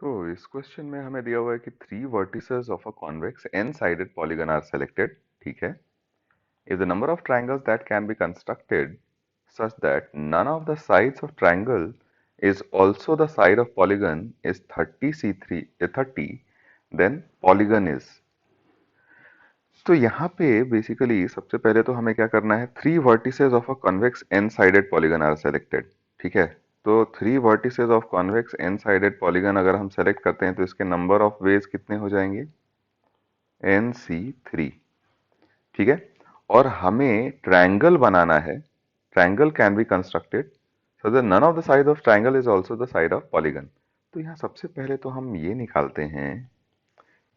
तो इस क्वेश्चन में हमें दिया हुआ है कि three vertices of a convex N sided polygon are selected. ठीक है. If the number of triangles that can be constructed such that none of the sides of triangle is also the side of polygon is 30 C3 30, then polygon is. तो यहाँ पे basically सबसे पहले तो हमें क्या करना है, three vertices of a convex N sided polygon are selected. ठीक है. तो three vertices of convex N sided polygon अगर हम सेलेक्ट करते हैं तो इसके नंबर ऑफ वेज कितने हो जाएंगे, NC3. ठीक है. और हमें ट्रायंगल बनाना है. Triangle can be constructed so that none of the side of triangle is also the side of polygon. तो यहाँ सबसे पहले तो हम ये निकालते हैं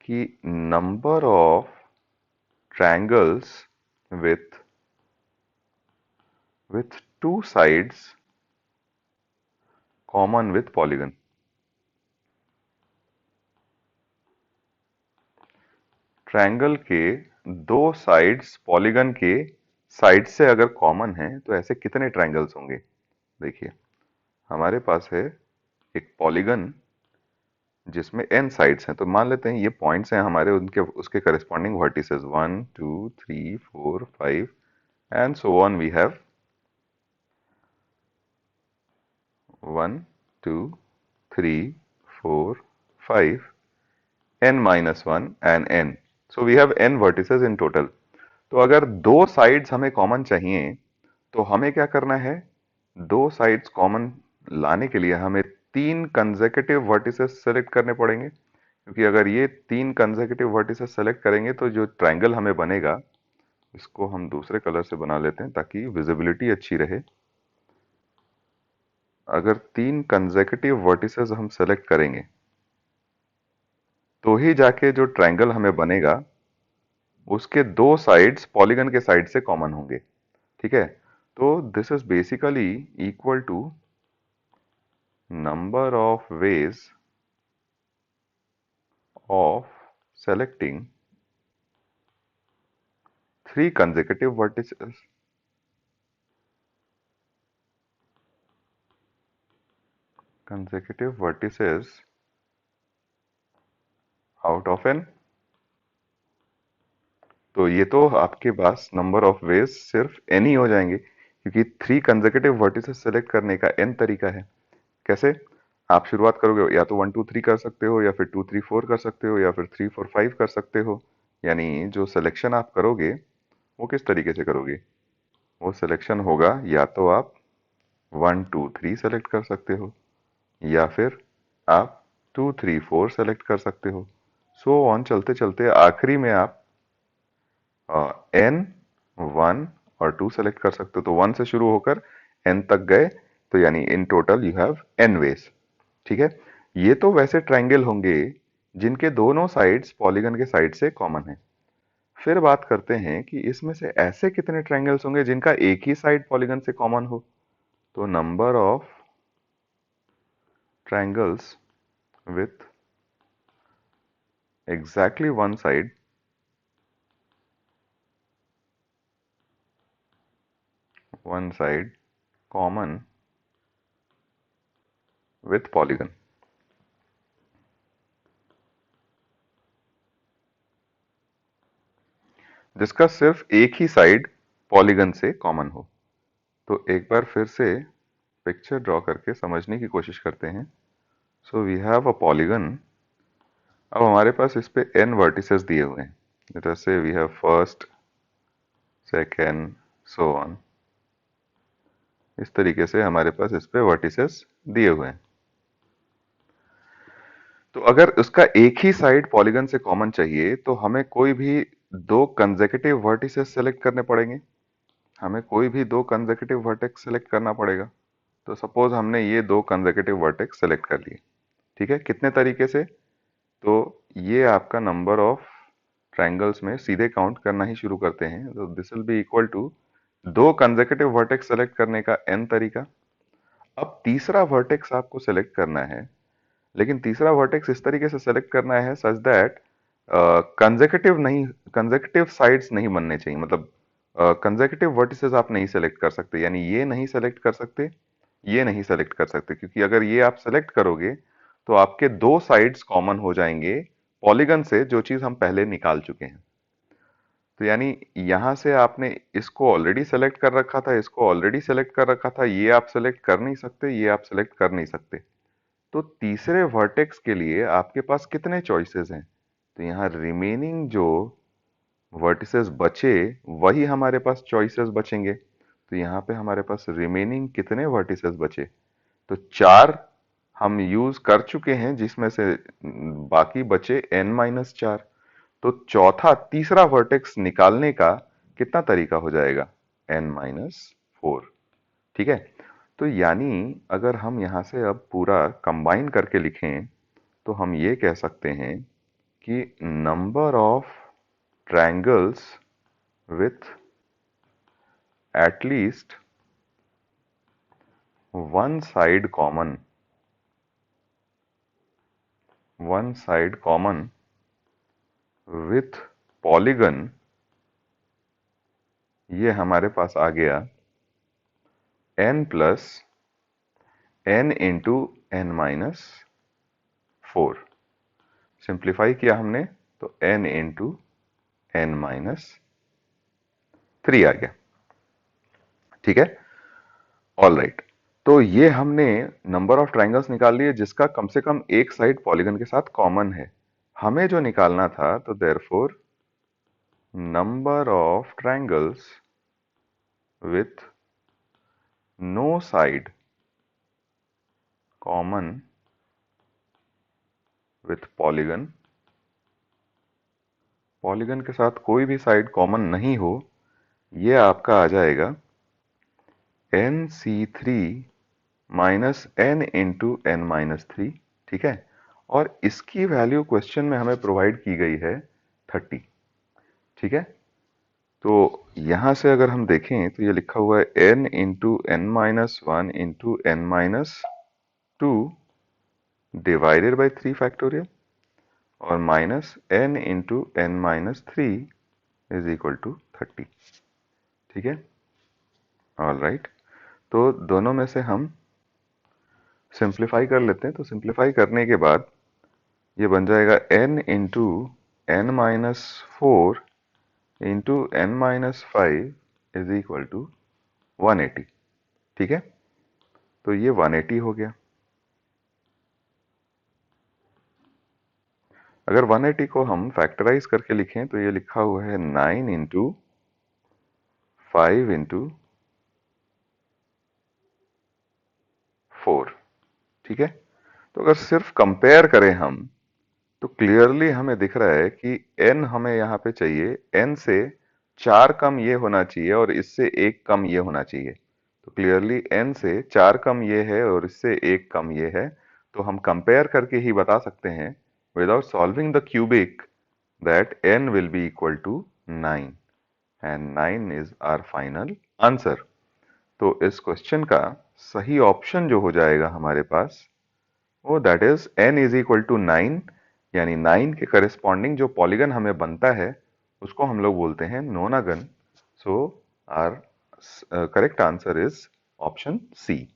कि number of triangles with two sides common with polygon. Triangle के दो साइड्स पॉलीगन के साइड से अगर कॉमन है तो ऐसे कितने ट्रायंगल्स होंगे. देखिए हमारे पास है एक पॉलीगन जिसमें n साइड्स हैं, तो मान लेते हैं ये पॉइंट्स हैं हमारे, उनके उसके corresponding vertices 1 2 3 4 5 and so on. We have 1 2 3 4 5 n minus 1 and n. So we have n vertices in total. तो अगर दो साइड्स हमें कॉमन चाहिए तो हमें क्या करना है, दो साइड्स कॉमन लाने के लिए हमें तीन कंसेक्यूटिव वर्टिसेस सेलेक्ट करने पड़ेंगे, क्योंकि अगर ये तीन कंसेक्यूटिव वर्टिसेस सेलेक्ट करेंगे तो जो ट्रायंगल हमें बनेगा, इसको हम दूसरे कलर से बना लेते हैं ताकि विजिबिलिटी अच्छी रहे. अगर तीन कंसेक्यूटिव वर्टिसेस हम सेलेक्ट करेंगे तो ही जाके जो ट्रायंगल हमें बनेगा उसके दो साइड्स पॉलीगन के साइड से कॉमन होंगे. ठीक है. तो this is basically equal to number of ways of selecting three consecutive vertices out of N. तो ये तो आपके पास नंबर ऑफ वेज सिर्फ n ही हो जाएंगे, क्योंकि थ्री कंसेक्यूटिव वर्टिसेस सेलेक्ट करने का n तरीका है. कैसे आप शुरुआत करोगे, या तो 1 2 3 कर सकते हो, या फिर 2 3 4 कर सकते हो, या फिर 3 4 5 कर सकते हो. यानी जो सिलेक्शन आप करोगे वो किस तरीके से करोगे, वो सिलेक्शन होगा या तो आप 1 2 3 सेलेक्ट कर सकते हो, या फिर आप 2 3 4 सेलेक्ट कर सकते हो. सो ऑन चलते चलते आखिरी में आप n 1 और 2 सेलेक्ट कर सकते हो. तो 1 से शुरू होकर n तक गए, तो यानी in total you have n ways. ठीक है. ये तो वैसे ट्रायंगल होंगे जिनके दोनों साइड्स पॉलीगन के साइड से कॉमन है. फिर बात करते हैं कि इसमें से ऐसे कितने ट्रायंगल्स होंगे जिनका एक ही साइड पॉलीगन से कॉमन हो. तो number of triangles with exactly one side common with polygon. जिसका सिर्फ एक ही साइड पॉलीगन से कॉमन हो. तो एक बार फिर से पिक्चर ड्रॉ करके समझने की कोशिश करते हैं. So we have a polygon. अब हमारे पास इस पे n वर्टिसेस दिए हुए हैं. जैसे we have first second so on. इस तरीके से हमारे पास इस पे वर्टिसेस दिए हुए हैं. तो अगर उसका एक ही साइड पॉलीगन से कॉमन चाहिए तो हमें कोई भी दो कंसेक्यूटिव वर्टिसेस सेलेक्ट करने पड़ेंगे. हमें कोई भी दो कंसेक्यूटिव वर्टेक्स सेलेक्ट करना पड़ेगा. तो सपोज हमने ये दो कंसेक्यूटिव वर्टेक्स सेलेक्ट कर लिए. ठीक है. कितने तरीके से, तो ये आपका नंबर ऑफ ट्रायंगल्स में सीधे काउंट करना ही शुरू करते हैं. तो this will be equal to दो कंसेक्यूटिव वर्टेक्स सेलेक्ट करने का n तरीका. अब तीसरा वर्टेक्स आपको सेलेक्ट करना है, लेकिन तीसरा वर्टेक्स इस तरीके से सेलेक्ट करना है सच दैट कंसेक्यूटिव साइड्स नहीं बनने चाहिए. मतलब कंसेक्यूटिव वर्टिसेस आप नहीं सेलेक्ट कर सकते, यानी ये नहीं सेलेक्ट कर सकते, ये नहीं सेलेक्ट कर सकते, क्योंकि अगर ये आप सेलेक्ट करोगे तो आपके दो साइड्स कॉमन हो जाएंगे पॉलीगन से, जो चीज हम पहले निकाल चुके हैं। तो यानी यहां से आपने इसको ऑलरेडी सेलेक्ट कर रखा था, इसको ऑलरेडी सेलेक्ट कर रखा था, ये आप सेलेक्ट कर नहीं सकते, ये आप सेलेक्ट कर नहीं सकते। तो तीसरे वर्टेक्स के लिए आपके पास कितने चॉइसेस हैं? तो यहाँ रिमेनिंग जो वर्टिसेस बचे वही हमारे पास चॉइसेस बचेंगे। तो यहाँ पे हमारे पास रिमेनिंग कितने वर्टिसेस बचे? तो 4 हम यूज कर चुके हैं, जिसमें से बाकी बचे n-4। तो तीसरा वर्टेक्स निकालने का कितना तरीका हो जाएगा? n-4। ठीक है। तो यानी अगर हम यहां से अब पूरा कंबाइन करके लिखें तो हम ये कह सकते हैं कि number of triangles with at least one side common with polygon, ये हमारे पास आ गया n इंटू n-4। सिंप्लीफाई किया हमने तो n इंटू n-3 आ गया। ठीक है, ऑल राइट। तो ये हमने नंबर ऑफ ट्राइंगल्स निकाल लिए जिसका कम से कम एक साइड पॉलीगन के साथ कॉमन है। हमें जो निकालना था, तो therefore number of triangles with no side common with polygon, polygon के साथ कोई भी साइड कॉमन नहीं हो, ये आपका आ जाएगा nc3 minus n into n-3। ठीक है, और इसकी वैल्यू क्वेश्चन में हमें प्रोवाइड की गई है 30। ठीक है, तो यहां से अगर हम देखें तो ये लिखा हुआ है n into n-1 into n-2 divided by 3 factorial और minus n into n-3 is equal to 30। ठीक है, ऑल राइट। तो दोनों में से हम सिंप्लीफाई कर लेते हैं। तो सिंप्लीफाई करने के बाद ये बन जाएगा n into n-4 into n-5 is equal to 180। ठीक है, तो ये 180 हो गया। अगर 180 को हम फैक्टराइज करके लिखें तो ये लिखा हुआ है 9 इंटू 5 इंटू 4। ठीक है, तो अगर सिर्फ कंपेयर करें हम तो क्लियरली हमें दिख रहा है कि n हमें यहाँ पे चाहिए, n से 4 कम ये होना चाहिए और इससे 1 कम ये होना चाहिए। तो क्लियरली n से 4 कम ये है और इससे 1 कम ये है। तो हम कंपेयर करके ही बता सकते हैं without solving the cubic that n will be equal to 9 and 9 is our final answer. तो इस क्वेश्चन का सही ऑप्शन जो हो जाएगा हमारे पास, वो that is n is equal to 9, यानी 9 के करेस्पॉन्डिंग जो पॉलीगन हमें बनता है उसको हम लोग बोलते हैं nonagon. So our correct answer is option C.